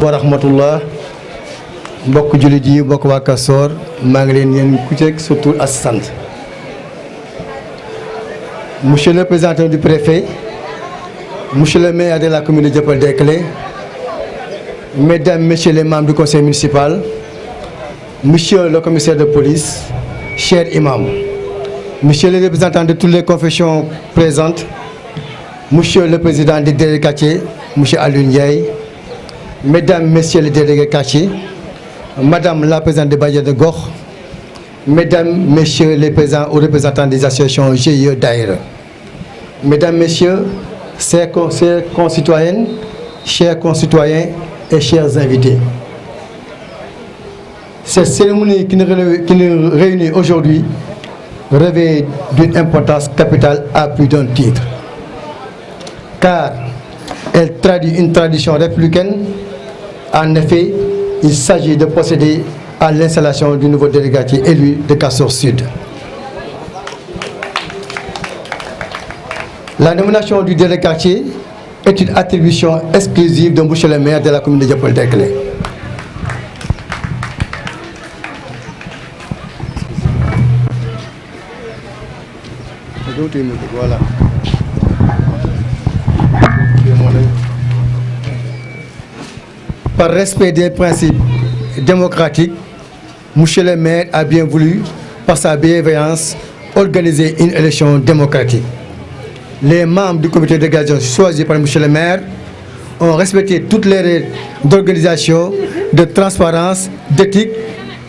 wa rahmatullah mbokk jullit yi mbokk waa Castor maa ngi leen yéen ku ci sa tur ak sant. Monsieur le représentant du préfet, monsieur le maire de la commune de Dieuppeul-Derklé, mesdames, messieurs les membres du conseil municipal, monsieur le commissaire de police, chers imams, monsieur les représentants de toutes les confessions présentes, monsieur le président des délégués quartiers, monsieur Aliou Ndiaye, mesdames, messieurs les délégués quartiers, madame la présidente de Baye de Gox, mesdames, messieurs les présidents ou représentants des associations GIE Daïra, mesdames, messieurs, chers concitoyennes, chers concitoyens et chers invités. Cette cérémonie qui nous réunit aujourd'hui revêt d'une importance capitale à plus d'un titre, car elle traduit une tradition républicaine. En effet, il s'agit de procéder à l'installation du nouveau délégué élu de Castor Sud. La nomination du délégué quartier est une attribution exclusive de monsieur le maire de la commune de Dieuppeul-Derklé. Voilà. Par respect des principes démocratiques, monsieur le maire a bien voulu, par sa bienveillance, organiser une élection démocratique. Les membres du comité d'organisation choisis par monsieur le maire ont respecté toutes les règles d'organisation, de transparence, d'éthique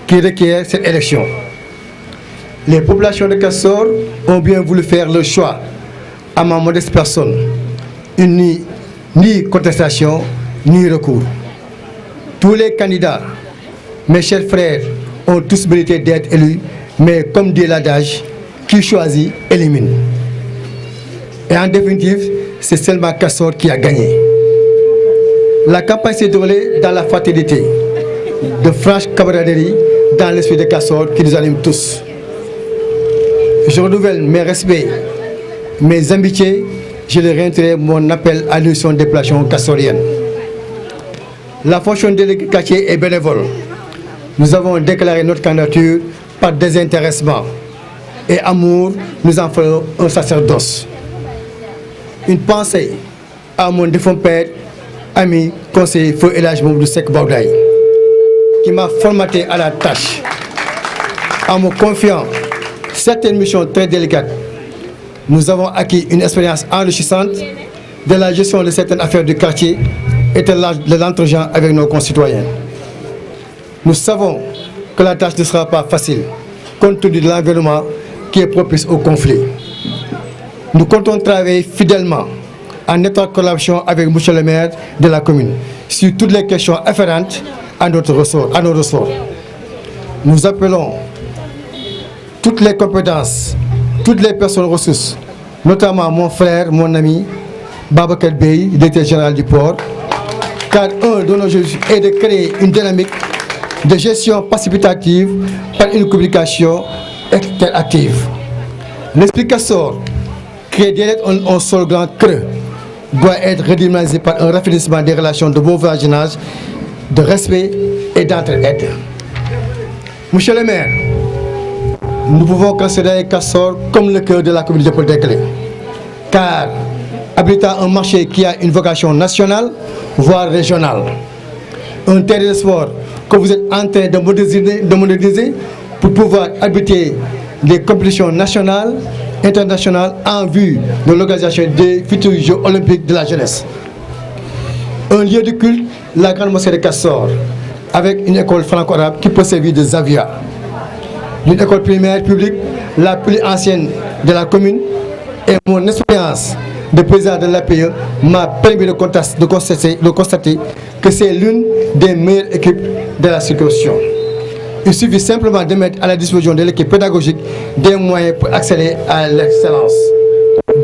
qui requièrent cette élection. Les populations de Castor ont bien voulu faire le choix, à ma modeste personne, ni contestation, ni recours. Tous les candidats, mes chers frères, ont tous mérité d'être élus, mais comme dit l'adage, qui choisit élimine. Et en définitive, c'est seulement Castor qui a gagné. La campagne s'est déroulée dans la fraternité, de franche camaraderie dans l'esprit de Castor qui nous anime tous. Je renouvelle mes respects, mes amitiés, je leur réitérerai mon appel à l'union des populations castoriennes. La fonction de délégué quartier est bénévole. Nous avons déclaré notre candidature par désintéressement et amour, nous en ferons un sacerdoce. Une pensée à mon défunt père, ami, conseiller Feu El Hadj Mamadou Seck Baoudaye, qui m'a formaté à la tâche en me confiant certaines missions très délicates. Nous avons acquis une expérience enrichissante de la gestion de certaines affaires du quartier et de l'entretien avec nos concitoyens. Nous savons que la tâche ne sera pas facile, compte tenu de l'environnement qui est propice au conflit. Nous comptons travailler fidèlement, en étroite collaboration avec monsieur le maire de la commune, sur toutes les questions afférentes à nos ressorts. Nous appelons toutes les compétences, toutes les personnes ressources, notamment mon frère, mon ami, Babacar Bey, directeur général du port, car un de nos objectifs est de créer une dynamique de gestion participative par une communication active. L'esprit Castor, créé derrière un seul grand creux, doit être redynamisé par un raffermissement des relations de bon voisinage, de respect et d'entraide. Monsieur le maire, nous pouvons considérer Castor comme le cœur de la commune de Dieuppeul-Derklé, car habitant un marché qui a une vocation nationale, voire régionale, un terrain de sport que vous êtes en train de moderniser pour pouvoir habiter des compétitions nationales, internationales en vue de l'organisation des futurs Jeux olympiques de la jeunesse. Un lieu de culte, la grande mosquée de Castor, avec une école franco-arabe qui peut servir de Zavia. Une école primaire publique, la plus ancienne de la commune, et mon expérience de président de l'APE m'a permis de constater que c'est l'une des meilleures équipes de la circonscription. Il suffit simplement de mettre à la disposition de l'équipe pédagogique des moyens pour accéder à l'excellence.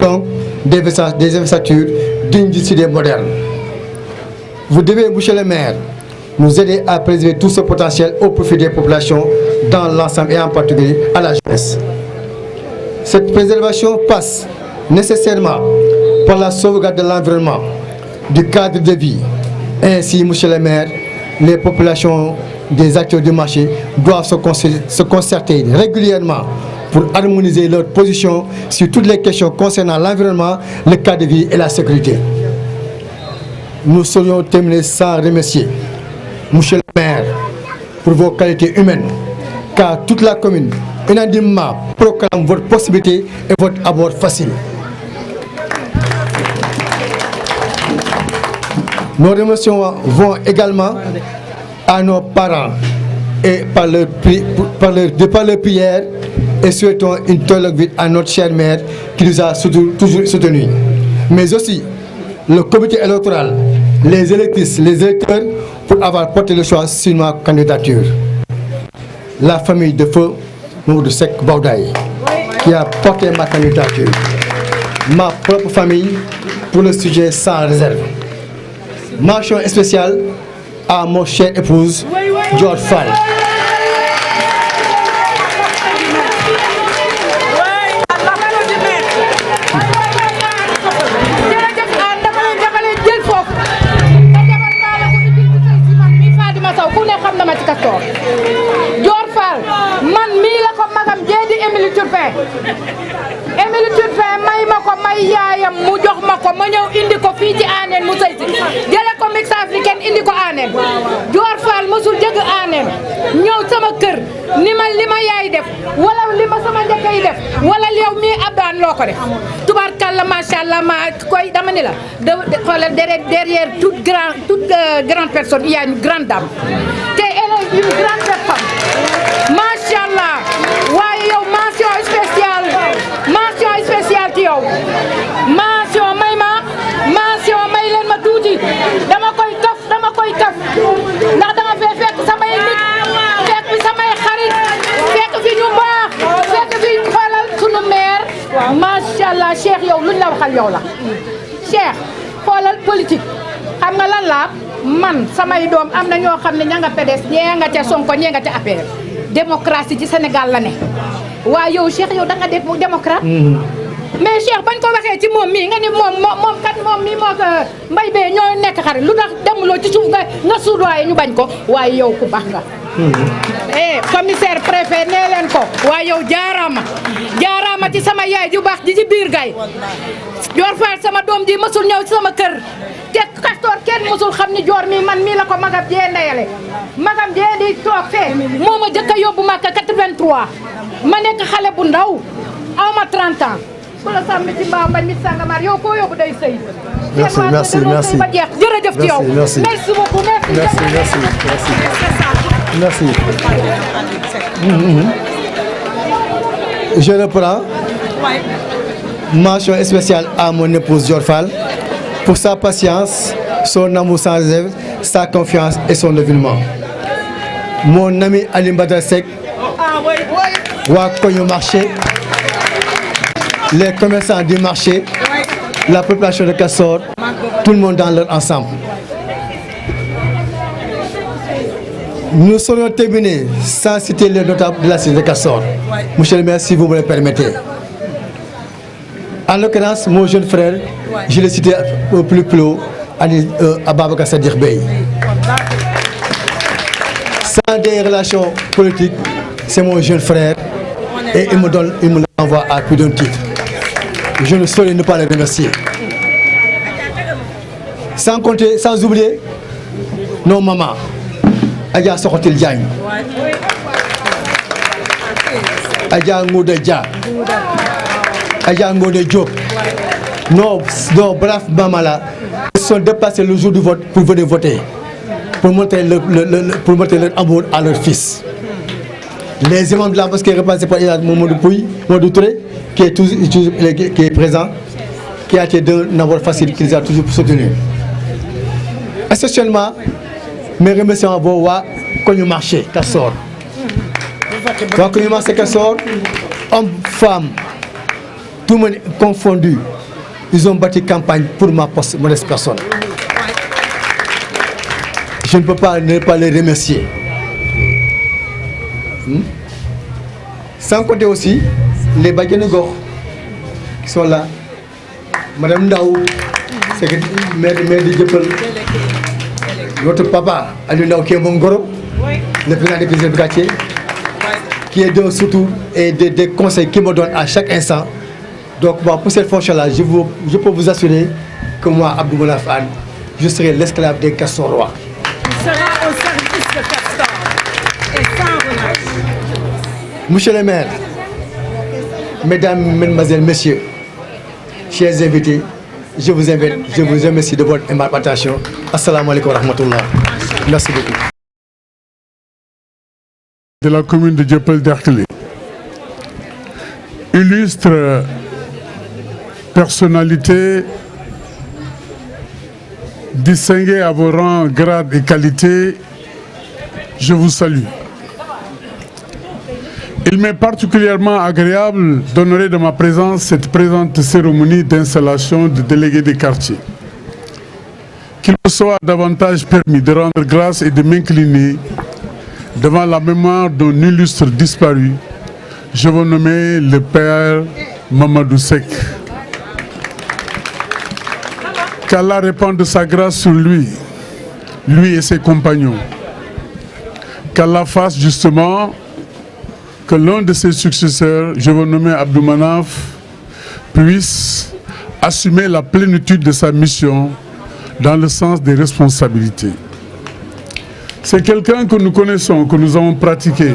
Donc, des infrastructures dignes d'idées modernes. Vous devez, monsieur le maire, nous aider à préserver tout ce potentiel au profit des populations dans l'ensemble et en particulier à la jeunesse. Cette préservation passe nécessairement par la sauvegarde de l'environnement, du cadre de vie, Ainsi, monsieur le maire, les populations des acteurs du marché doivent se concerter régulièrement pour harmoniser leur position sur toutes les questions concernant l'environnement, le cadre de vie et la sécurité. Nous serions terminés sans remercier monsieur le maire pour vos qualités humaines, car toute la commune unanimement proclame votre possibilité et votre abord facile. Nos remerciements vont également à nos parents et par leur prière et souhaitons une très longue vie à notre chère mère qui nous a toujours soutenus. Mais aussi le comité électoral, les électrices, les électeurs pour avoir porté le choix sur ma candidature. La famille de feu Mamadou Seck Bawdaay qui a porté ma candidature. Ma propre famille pour le sujet sans réserve. Mention spéciale à mon cher épouse Dior Fall. Dior Fall man mii la ko magam jeedi Émilie Turpin may ma ko may yaayam mu jox ma ko ma ñëw indi ko fii ci Anéne mu sëy si jële ko mix africaine indi ko Anéne Dior Fall mosul jëgg Anéne ñëw sama kër ni ma li ma yaay def wala li ma sama njëkk yi def wala yow mii abdaan loo ko def tubaarkàlla macha allah ma koy dama ni la xoolal derrière toute grande personne il y a une grande dame te elle est une grande femme macha allah waaye yow mention spéciale ci yow mention may leen ma tuuti dama koy kaf ndax dama fee fekk samay nit fekk fi samay xarit fekk fi ñu baax fekk fi xoolal sunu maire macha allah Cheikh yow luñ la waxal yow la Cheikh xoolal politique xam nga lan la man samay doom am na ñoo xam ne ña nga PDS ñee nga ca Sonko ñee nga ca APR démocratie ci Sénégal la ne waaye yow Cheikh yow da nga def démocrate mais Cheikh bañ ko waxee ci moom mii nga ni moom kat moom mii moo ko mbay bee ñoo nekk xarit lu tax demuloo ci suuf nga suudwaaye ñu bañ ko waaye yow ku baax nga commissaire préfet nee leen ko waaye yow jaaraama ci sama yaay ju baax ji ci biir gay Dior Fall sama doom ji mësul ñëw ci sama kër te Castor kenn mësul xam ni Dior mii man mii la ko magam jee ndeyale magam jee di toog fee moo ma jëkk a yóbbu Makka 83 ma nekk xale bu ndaw aw ma 30 ans ku la sàmm ci mbaaw bañ mit sangamar yow koo yóbbu day sëy merci ba jeex jërëjëf ci yow merci beaucoup merci je reprends. Mention spéciale à mon épouse Dior Fall pour sa patience, son amour sans réserve, sa confiance et son dévouement. Mon ami Ali Badara Seck waa koñu marché, les commerçants du marché, la population de Castor, tout le monde dans leur ensemble. Nous serions terminés sans citer les notables de la cité de Castor. Monsieur le maire, si vous me le permettez. En l'occurrence, mon jeune frère, je l'ai cité au plus haut, Ababacar Sadikh Bey. Sans des relations politiques, c'est mon jeune frère et il me l'envoie à plus d'un titre. Je ne saurais ne pas le remercier. Sans compter, sans oublier nos mamans, Adja Sokotil Diagne, Adja Ngouda Dia, Adja Ngode Diop, nos braves mamans là se sont déplacés le jour du vote pour venir voter, pour montrer leur amour à leur fils. Les imams de la mosquée représentés par Mamadou Touré, qui est présent, qui a été d'un amour facile, qui les a toujours soutenus. Essentiellement, mes remerciements vont à Koñu Marché Castor. Waa Koñu Marché Castor, hommes, femmes, tout le monde confondu, ils ont bâti campagne pour ma modeste personne. Je ne peux pas ne pas les remercier. Sans compter aussi les bajenu gox qui sont là. Madame Ndaw, maire de Dieuppeul, Notre papa, Aliouna Okemongoro, le président des présidents du quartier, qui est de surtout et des conseils qu'il me donne à chaque instant. Donc moi, pour cette fonction-là, je peux vous assurer que moi, Abdou Manaf Anne, je serai l'esclave des Castors rois. Il sera au service de Castor et sans relâche. Monsieur le maire, mesdames, mesdemoiselles, messieurs, chers invités, je vous remercie de votre invitation. Assalamu alaikum wa rahmatullah. Merci beaucoup. De la commune de Dieuppeul-Derklé. Illustre personnalité distinguée à vos rangs, grades et qualités, je vous salue. Il m'est particulièrement agréable d'honorer de ma présence cette présente cérémonie d'installation de délégués des quartiers. Qu'il me soit davantage permis de rendre grâce et de m'incliner devant la mémoire d'un illustre disparu, je veux nommer le père Mamadou Seck. Qu'Allah répande de sa grâce sur lui et ses compagnons. Qu'Allah fasse justement que l'un de ses successeurs, je veux nommer Abdou Manaf, puisse assumer la plénitude de sa mission dans le sens des responsabilités. C'est quelqu'un que nous connaissons, que nous avons pratiqué.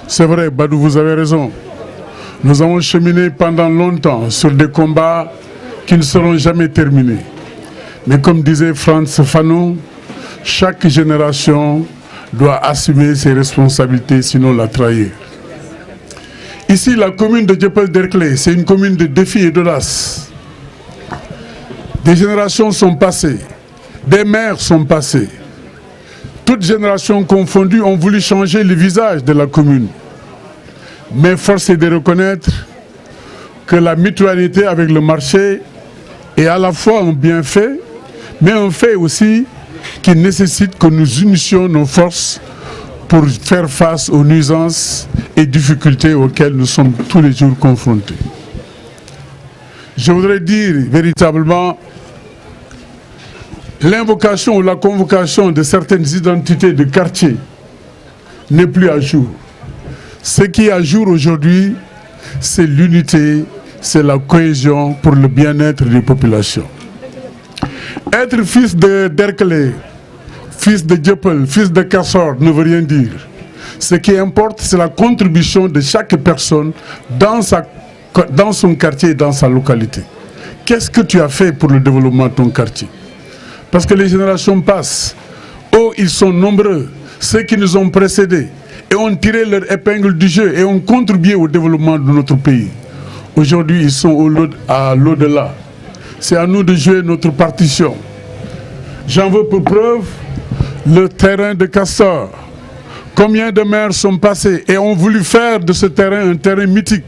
C'est vrai, Badou, vous avez raison. Nous avons cheminé pendant longtemps sur des combats qui ne seront jamais terminés. Mais comme disait Frantz Fanon, chaque génération doit assumer ses responsabilités, sinon la trahir. Ici, la commune de Dieuppeul-Derklé, c'est une commune de défis et d'audace. Des générations sont passées, des maires sont passés. Toutes générations confondues ont voulu changer le visage de la commune. Mais force est de reconnaître que la mutualité avec le marché est à la fois un bienfait, mais un fait aussi qui nécessite que nous unissions nos forces pour faire face aux nuisances et difficultés auxquelles nous sommes tous les jours confrontés. Je voudrais dire véritablement l'invocation ou la convocation de certaines identités de quartier n'est plus à jour. Ce qui est à jour aujourd'hui, c'est l'unité, c'est la cohésion pour le bien-être des populations. Être fils de Derklé, fils de Dieuppeul, fils de Castors ne veut rien dire. Ce qui importe, c'est la contribution de chaque personne dans son quartier, dans sa localité. Qu'est-ce que tu as fait pour le développement de ton quartier? Parce que les générations passent. Oh, ils sont nombreux, ceux qui nous ont précédés, et ont tiré leur épingle du jeu et ont contribué au développement de notre pays. Aujourd'hui, ils sont à l'au-delà. C'est à nous de jouer notre partition. J'en veux pour preuve le terrain de Castors. Combien de maires sont passés et ont voulu faire de ce terrain un terrain mythique,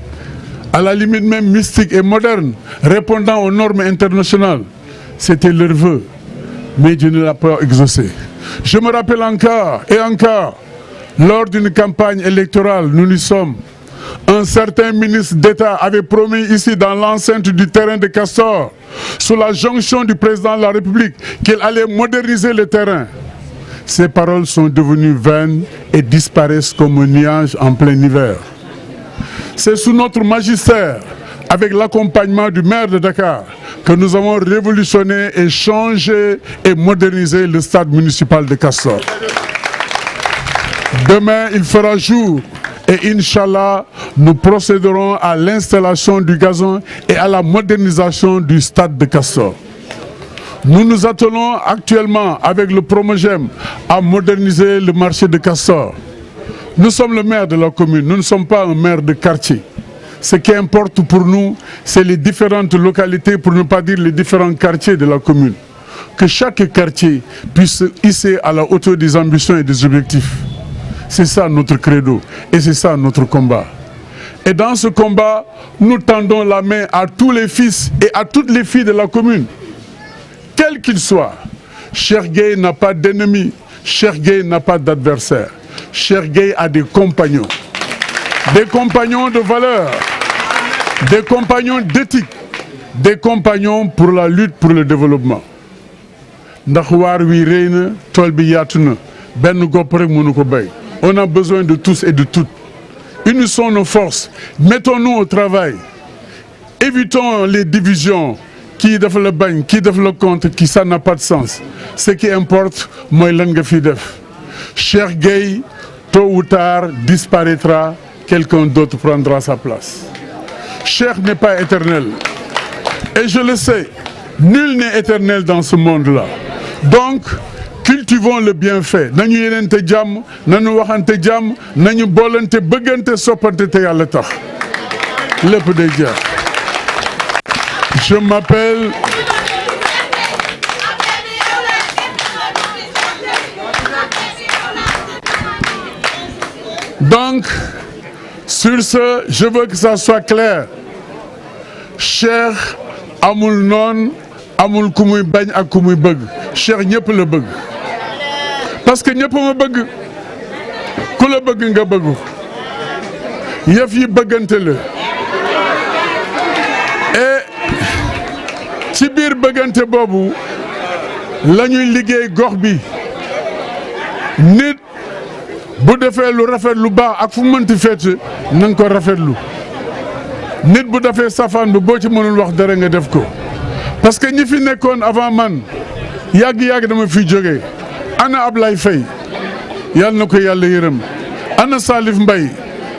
à la limite même mystique et moderne, répondant aux normes internationales. C'était leur vœu, mais Dieu ne l'a pas exaucé. Je me rappelle encore et encore, lors d'une campagne électorale, nous y sommes, un certain ministre d'État avait promis ici dans l'enceinte du terrain de Castors, sous la jonction du président de la République, qu'il allait moderniser le terrain. Ces paroles sont devenues vaines et disparaissent comme un nuage en plein hiver. C'est sous notre magistère, avec l'accompagnement du maire de Dakar, que nous avons révolutionné et changé et modernisé le stade municipal de Castors. Demain, il fera jour et Inch'Allah, nous procéderons à l'installation du gazon et à la modernisation du stade de Castors. Nous nous attelons actuellement avec le Promogem à moderniser le marché de Castors. Nous sommes le maire de la commune, nous ne sommes pas un maire de quartier. Ce qui importe pour nous, c'est les différentes localités, pour ne pas dire les différents quartiers de la commune. Que chaque quartier puisse hisser à la hauteur des ambitions et des objectifs. C'est ça notre credo et c'est ça notre combat. Et dans ce combat, nous tendons la main à tous les fils et à toutes les filles de la commune. Quel qu'il soit, Cheikh Gueye n'a pas d'ennemi, Cheikh Gueye n'a pas d'adversaire. Cheikh Gueye a des compagnons de valeur, des compagnons d'éthique, des compagnons pour la lutte pour le développement. ndax waar wi rëy na tool bi yaatu na benn gopp rek mënu ko béy. On a besoin de tous et de toutes. Unissons nos forces, mettons-nous au travail, évitons les divisions. Qui def le bagne, qui def le contre, qui ça n'a pas de sens. Ce qui importe, moi lan nga fi def. Cheikh Gueye, tôt ou tard, disparaîtra, quelqu'un d'autre prendra sa place. Cheikh n'est pas éternel. Et je le sais, nul n'est éternel dans ce monde-là. Donc, cultivons le bienfait. Nañu yenente jàmm, nañu waxante jàmm, nañu boolante bëggante soppante te Yàlla tax. Lépp day jeex. Je m'appelle donc sur ce, je veux que ça soit clair. Cheikh amul noon amul ku muy bañ ak ku muy bëgg. Cheikh ñëpp la bëgg. Parce que ñëpp ma bëgg. Ku la bëgg nga bëgg. Yëf yi bëggante la. ci biir bëggante boobu la ñuy liggéey gox bi nit bu defee lu rafet lu baax ak fu mënti féete na nga ko rafetlu nit bu defee safaan bi boo ci mënul wax dara nga def ko parce que ñi fi nekkoon avant man yàgg-yàgg dama fi jógee ana Ablaye Faye yàlla na ko yàlla yërëm ana Salif Mbaye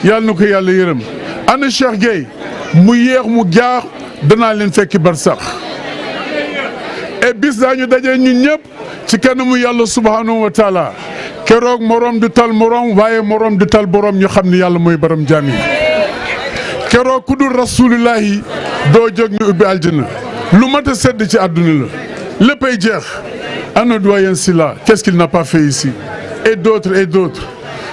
yàlla na ko yàlla yërëm ana Cheikh Gueye mu yéex mu jaax danaa leen fekki bar sax et bis daañu daje ñun ñëpp ci kanamu yàlla subhanahu wa taala keroog morom du tal morom waaye morom du tal borom ñu xam ni yàlla mooy borom jaam yi keroog ku dul rasulillahi doo jóg ñu ubbi aljana lu mat a sedd ci àdduna la léppay jeex ana doyen Sylla qu'est-ce qu'il n'a pas fait ici et d'autres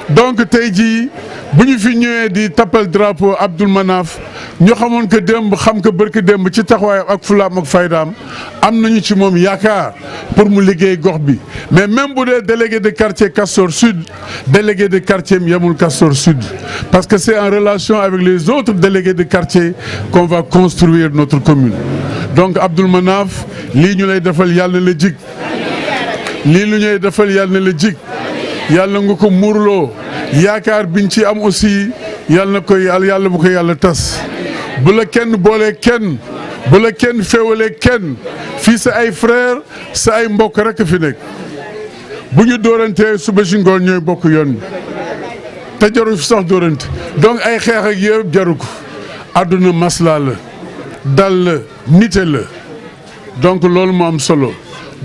donc tey jii bu ñu fi ñëwee di tappal drapeau Abdoul Manaf ñu xamoon que démb xam que barki démb ci taxawaayam ak fulaam ak faydaam am nañu ci moom yaakaar pour mu liggéey gox bi mais même bu dee délégué de quartier Castor Sud délégué de quartier mi yemul Castor Sud parce que c'est en relation avec les autres délégués de quartier qu'on va construire notre commune donc Abdoul Manaf lii ñu lay defal yàlla na la jig lii lu ñuy defal yàlla na la jig yàlla nga ko muurloo yaakaar biñ ci am aussi yàlla na ko yàlla bu ko yàlla tas bu la kenn boolee kenn bu la kenn féewalee kenn fii sa ay frère sa ay mbokk rek fi nekk bu ñu dóorantee suba si ngoon ñooy bokk yoon te jaru fi sax dóorante donc ay xeex ak yëpp jaru ko àdduna maslaa la dal la nite la donc loolu moo am solo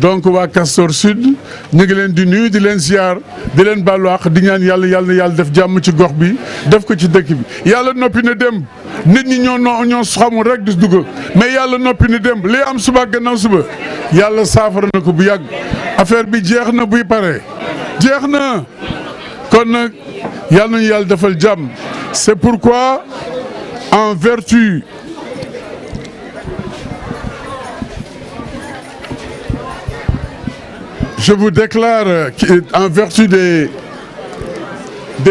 donc waa Castor Sud ñu ngi leen di nuyu di leen ziar di leen baalu àq di ñaan yàlla def jàmm ci gox bi def ko ci dëkk bi yàlla noppi na dem nit ñi ñoo xamul rek di dugg mais yàlla noppi na dem li am suba gannaaw suba yàlla saafara na ko bu yàgg affaire bi jeex na buy pare jeex na kon nag yàlla nañu yàlla defal jàmm c'est pourquoi en vertu je vous déclare en vertu des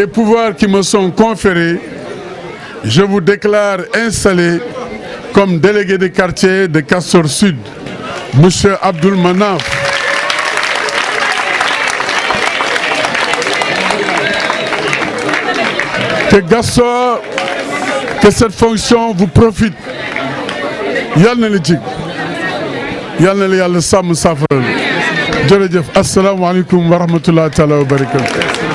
pouvoirs qui me sont conférés, je vous déclare installé comme délégué de quartier de Castor Sud, Monsieur Abdoul Manaf. Que cette fonction vous profite. Yàlla na la jig yàlla na la yàlla sàmm saafara jërëjëf asalaamaaleykum wa rahmatulah taala wa barakatu